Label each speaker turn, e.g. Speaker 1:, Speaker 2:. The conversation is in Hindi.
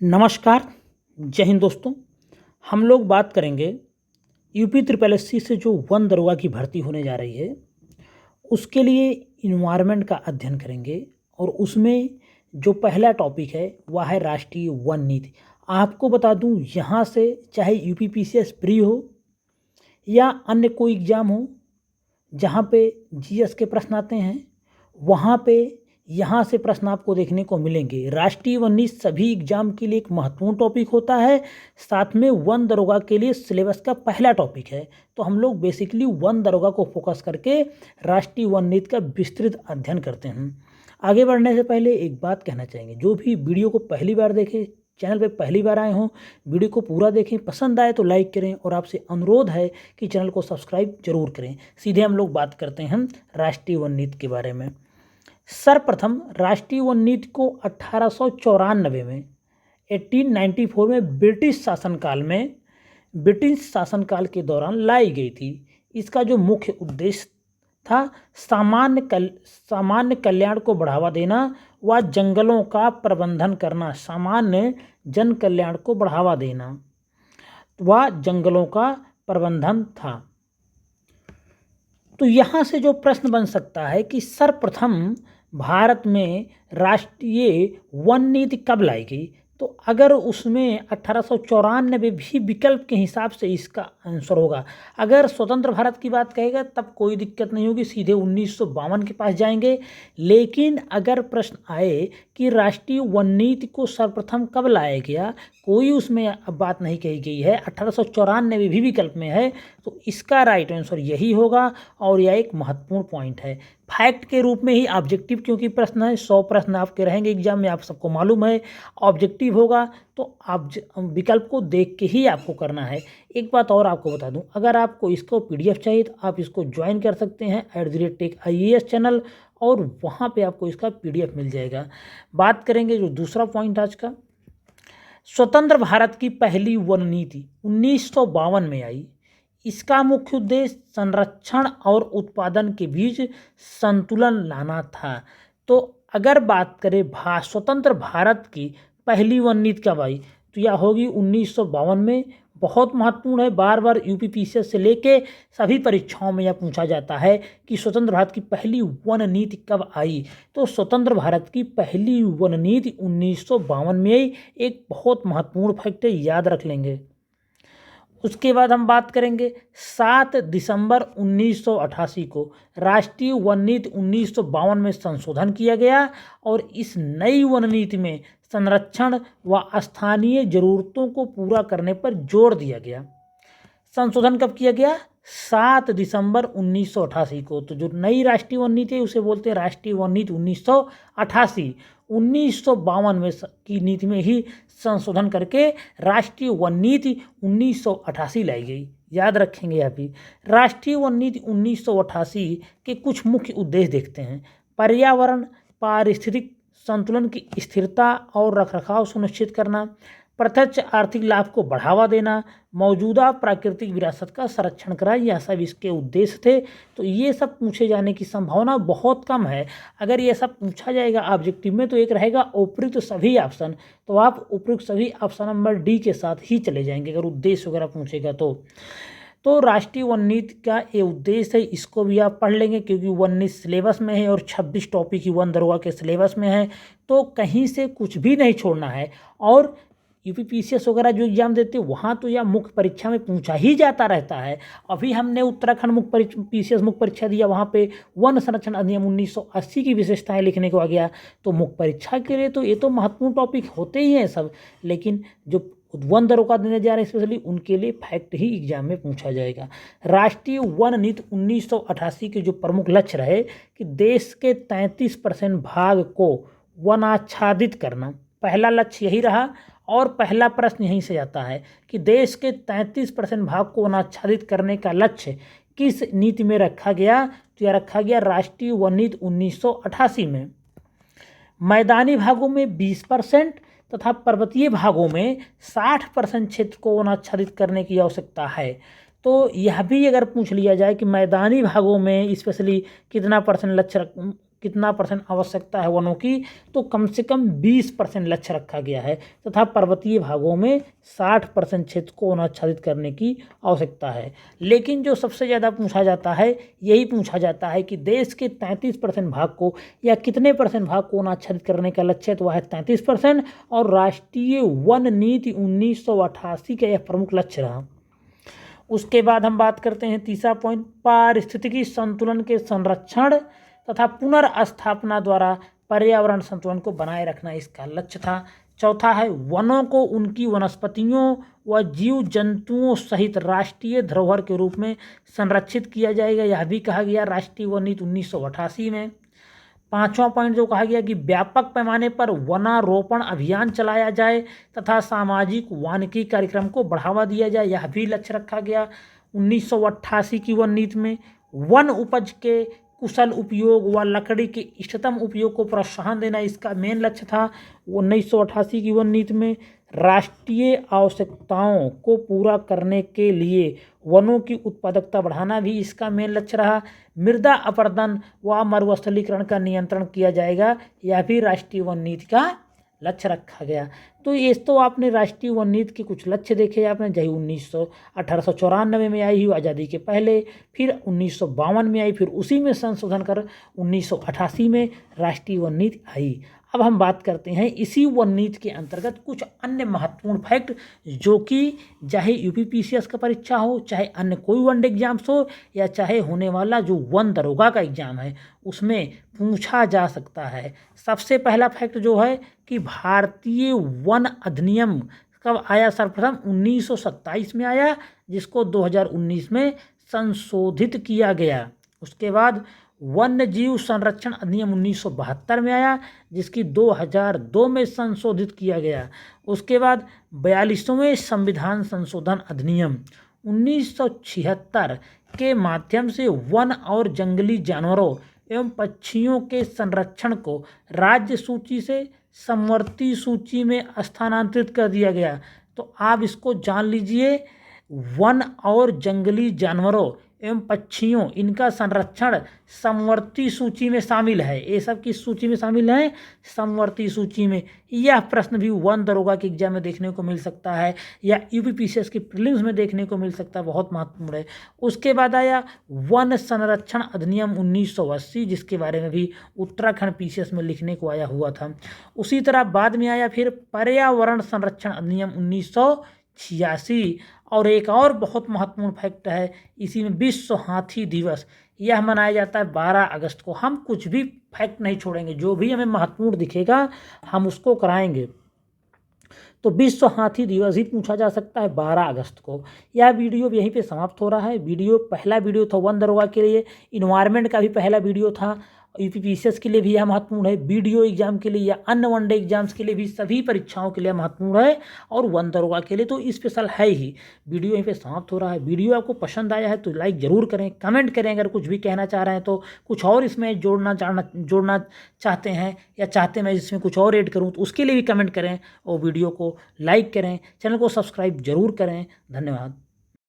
Speaker 1: नमस्कार, जय हिंद दोस्तों। हम लोग बात करेंगे यूपी ट्रिपल एससी से जो वन दरोगा की भर्ती होने जा रही है, उसके लिए इन्वायरमेंट का अध्ययन करेंगे और उसमें जो पहला टॉपिक है वह है राष्ट्रीय वन नीति। आपको बता दूं, यहाँ से चाहे यूपी पीसीएस प्री हो या अन्य कोई एग्ज़ाम हो जहाँ पे जीएस के प्रश्न आते हैं, वहाँ पे यहाँ से प्रश्न आपको देखने को मिलेंगे। राष्ट्रीय वन नीति सभी एग्जाम के लिए एक महत्वपूर्ण टॉपिक होता है, साथ में वन दरोगा के लिए सिलेबस का पहला टॉपिक है। तो हम लोग बेसिकली वन दरोगा को फोकस करके राष्ट्रीय वन नीति का विस्तृत अध्ययन करते हैं। आगे बढ़ने से पहले एक बात कहना चाहेंगे, जो भी वीडियो को पहली बार देखें, चैनल पे पहली बार आए हों, वीडियो को पूरा देखें, पसंद आए तो लाइक करें और आपसे अनुरोध है कि चैनल को सब्सक्राइब जरूर करें। सीधे हम लोग बात करते हैं राष्ट्रीय वन नीति के बारे में। सर्वप्रथम राष्ट्रीय वन नीति को 1894 में 1894 में ब्रिटिश शासनकाल के दौरान लाई गई थी। इसका जो मुख्य उद्देश्य था सामान्य कल्याण को बढ़ावा देना व जंगलों का प्रबंधन करना। सामान्य जन कल्याण को बढ़ावा देना व जंगलों का प्रबंधन था। तो यहाँ से जो प्रश्न बन सकता है कि सर्वप्रथम भारत में राष्ट्रीय वन नीति कब लाई गई, तो अगर उसमें 1894 भी विकल्प के हिसाब से इसका आंसर होगा। अगर स्वतंत्र भारत की बात कहेगा तब कोई दिक्कत नहीं होगी, सीधे 1952 के पास जाएंगे। लेकिन अगर प्रश्न आए कि राष्ट्रीय वन नीति को सर्वप्रथम कब लाया गया, कोई उसमें अब बात नहीं कही गई है, 1894 भी विकल्प में है, तो इसका राइट आंसर यही होगा। और यह एक महत्वपूर्ण पॉइंट है, फैक्ट के रूप में ही ऑब्जेक्टिव, क्योंकि प्रश्न है 100 प्रश्न आपके रहेंगे एग्जाम में, आप सबको मालूम है। ऑब्जेक्टिव होगा तो आप विकल्प को देख के ही आपको करना है। एक बात और आपको बता दूं, अगर आपको इसको पीडीएफ चाहिए तो आप इसको ज्वाइन कर सकते हैं @TechIAS चैनल, और वहाँ पे आपको इसका पीडीएफ मिल जाएगा। बात करेंगे जो दूसरा पॉइंट आज का, स्वतंत्र भारत की पहली वन नीति 1952 में आई। इसका मुख्य उद्देश्य संरक्षण और उत्पादन के बीच संतुलन लाना था। तो अगर बात करें स्वतंत्र भारत की पहली वन नीति कब आई, तो यह होगी 1952 में। बहुत महत्वपूर्ण है, बार बार यूपी पीसीएस से लेके सभी परीक्षाओं में यह पूछा जाता है कि स्वतंत्र भारत की पहली वन नीति कब आई। तो स्वतंत्र भारत की पहली वन नीति 1952 में आई, एक बहुत महत्वपूर्ण फैक्ट है, याद रख लेंगे। उसके बाद हम बात करेंगे 7 दिसंबर 1988 को राष्ट्रीय वन नीति 1952 में संशोधन किया गया और इस नई वन नीति में संरक्षण व स्थानीय जरूरतों को पूरा करने पर जोर दिया गया। संशोधन कब किया गया? 7 दिसंबर 1988 को। तो जो नई राष्ट्रीय वन नीति है उसे बोलते हैं राष्ट्रीय वन नीति 1988। 1952 में की नीति में ही संशोधन करके राष्ट्रीय वन नीति 1988 लाई गई, याद रखेंगे आप ही। राष्ट्रीय वन नीति 1988 के कुछ मुख्य उद्देश्य देखते हैं। पर्यावरण पारिस्थितिक संतुलन की स्थिरता और रखरखाव सुनिश्चित करना, प्रत्यक्ष आर्थिक लाभ को बढ़ावा देना, मौजूदा प्राकृतिक विरासत का संरक्षण करा, यह सब इसके उद्देश्य थे। तो ये सब पूछे जाने की संभावना बहुत कम है। अगर ये सब पूछा जाएगा ऑब्जेक्टिव में तो एक रहेगा उपयुक्त सभी ऑप्शन, तो आप उपयुक्त सभी ऑप्शन नंबर डी के साथ ही चले जाएंगे अगर उद्देश्य वगैरह पूछेगा तो राष्ट्रीय वन नीति का ये उद्देश्य है, इसको भी आप पढ़ लेंगे क्योंकि वन नीति सिलेबस में है और 26 टॉपिक ही वन दरोगा के सिलेबस में है, तो कहीं से कुछ भी नहीं छोड़ना है। और यूपी पीसीएस वगैरह जो एग्जाम देते हैं वहाँ तो यह मुख्य परीक्षा में पूछा ही जाता रहता है। अभी हमने उत्तराखंड पीसीएस मुख्य परीक्षा दिया, वहाँ पे वन संरक्षण अधिनियम 1980 की विशेषताएं लिखने को आ गया। तो मुख्य परीक्षा के लिए तो ये तो महत्वपूर्ण टॉपिक होते ही हैं सब, लेकिन जो वन दरोगा देने जा रहे हैं स्पेशली उनके लिए फैक्ट ही एग्जाम में पूछा जाएगा। राष्ट्रीय वन नीति 1988 के जो प्रमुख लक्ष्य रहे कि देश के 33% भाग को वनाच्छादित करना, पहला लक्ष्य यही रहा। और पहला प्रश्न यहीं से आता है कि देश के 33% भाग को वनाच्छादित करने का लक्ष्य किस नीति में रखा गया, तो यह रखा गया राष्ट्रीय वन नीति 1988 में। मैदानी भागों में 20% तथा पर्वतीय भागों में 60% क्षेत्र को वनाच्छादित करने की आवश्यकता है। तो यह भी अगर पूछ लिया जाए कि मैदानी भागों में स्पेशली कितना परसेंट लक्ष्य कितना % आवश्यकता है वनों की, तो कम से कम 20% लक्ष्य रखा गया है तथा पर्वतीय भागों में 60% क्षेत्र को वन आच्छादित करने की आवश्यकता है। लेकिन जो सबसे ज़्यादा पूछा जाता है, यही पूछा जाता है कि देश के 33% भाग को या कितने % भाग को वन आच्छादित करने का लक्ष्य है, तो वह है 33%। और राष्ट्रीय वन नीति 1988 का यह प्रमुख लक्ष्य रहा। उसके बाद हम बात करते हैं तीसरा पॉइंट, पारिस्थितिकी संतुलन के संरक्षण तथा पुनर्स्थापना द्वारा पर्यावरण संतुलन को बनाए रखना इसका लक्ष्य था। चौथा है, वनों को उनकी वनस्पतियों व जीव जंतुओं सहित राष्ट्रीय धरोहर के रूप में संरक्षित किया जाएगा, यह भी कहा गया राष्ट्रीय वन नीति 1988 में। पांचवा पॉइंट जो कहा गया कि व्यापक पैमाने पर वनारोपण अभियान चलाया जाए तथा सामाजिक वानिकी कार्यक्रम को बढ़ावा दिया जाए, यह भी लक्ष्य रखा गया 1988 की वन नीति में। वन उपज के कुशल उपयोग व लकड़ी के इष्टतम उपयोग को प्रोत्साहन देना इसका मेन लक्ष्य था 1988 की वन नीति में। राष्ट्रीय आवश्यकताओं को पूरा करने के लिए वनों की उत्पादकता बढ़ाना भी इसका मेन लक्ष्य रहा। मृदा अपरदन व मरुस्थलीकरण का नियंत्रण किया जाएगा, यह भी राष्ट्रीय वन नीति का लक्ष्य रखा गया। तो ये तो आपने राष्ट्रीय वन नीति के कुछ लक्ष्य देखे आपने, जही 1894 में आई हुई आज़ादी के पहले, फिर 1952 में आई, फिर उसी में संशोधन कर 1988 में राष्ट्रीय वन नीति आई। अब हम बात करते हैं इसी वन नीति के अंतर्गत कुछ अन्य महत्वपूर्ण फैक्ट जो कि चाहे यूपीपीसीएस का परीक्षा हो, चाहे अन्य कोई वन एग्जाम्स हो, या चाहे होने वाला जो वन दरोगा का एग्जाम है उसमें पूछा जा सकता है। सबसे पहला फैक्ट जो है कि भारतीय वन अधिनियम कब आया सर्वप्रथम, 1927 में आया, जिसको 2019 में संशोधित किया गया। उसके बाद वन्य जीव संरक्षण अधिनियम 1972 में आया, जिसकी 2002 में संशोधित किया गया। उसके बाद 42वें संविधान संशोधन अधिनियम 1976 के माध्यम से वन और जंगली जानवरों एवं पक्षियों के संरक्षण को राज्य सूची से समवर्ती सूची में स्थानांतरित कर दिया गया। तो आप इसको जान लीजिए, वन और जंगली जानवरों एवं पक्षियों इनका संरक्षण समवर्ती सूची में शामिल है। ये सब किस सूची में शामिल है, समवर्ती सूची में। यह प्रश्न भी वन दरोगा के एग्जाम में देखने को मिल सकता है या यूपीपीसीएस की प्रीलिम्स में देखने को मिल सकता है, बहुत महत्वपूर्ण है। उसके बाद आया वन संरक्षण अधिनियम 1980, जिसके बारे में भी उत्तराखंड पीसीएस में लिखने को आया हुआ था। उसी तरह बाद में आया फिर पर्यावरण संरक्षण अधिनियम 1986। और एक और बहुत महत्वपूर्ण फैक्ट है इसी में, विश्व हाथी दिवस, यह मनाया जाता है 12 अगस्त को। हम कुछ भी फैक्ट नहीं छोड़ेंगे, जो भी हमें महत्वपूर्ण दिखेगा हम उसको कराएंगे। तो विश्व हाथी दिवस ही पूछा जा सकता है 12 अगस्त को। यह वीडियो यहीं पे समाप्त हो रहा है। पहला वीडियो था वन दरोगा के लिए, इन्वायरमेंट का भी पहला वीडियो था, यूपीपीसीएस के लिए भी यह महत्वपूर्ण है, वीडियो एग्जाम के लिए या अन्य वनडे एग्जाम्स के लिए भी, सभी परीक्षाओं के लिए महत्वपूर्ण है, और वन दरोगा के लिए तो स्पेशल है ही। वीडियो यहीं पे समाप्त हो रहा है। वीडियो आपको पसंद आया है तो लाइक ज़रूर करें, कमेंट करें, अगर कुछ भी कहना चाह रहे हैं तो, कुछ और इसमें जोड़ना चाहते हैं या चाहते मैं इसमें कुछ और ऐड करूँ तो उसके लिए भी कमेंट करें, और वीडियो को लाइक करें, चैनल को सब्सक्राइब जरूर करें। धन्यवाद।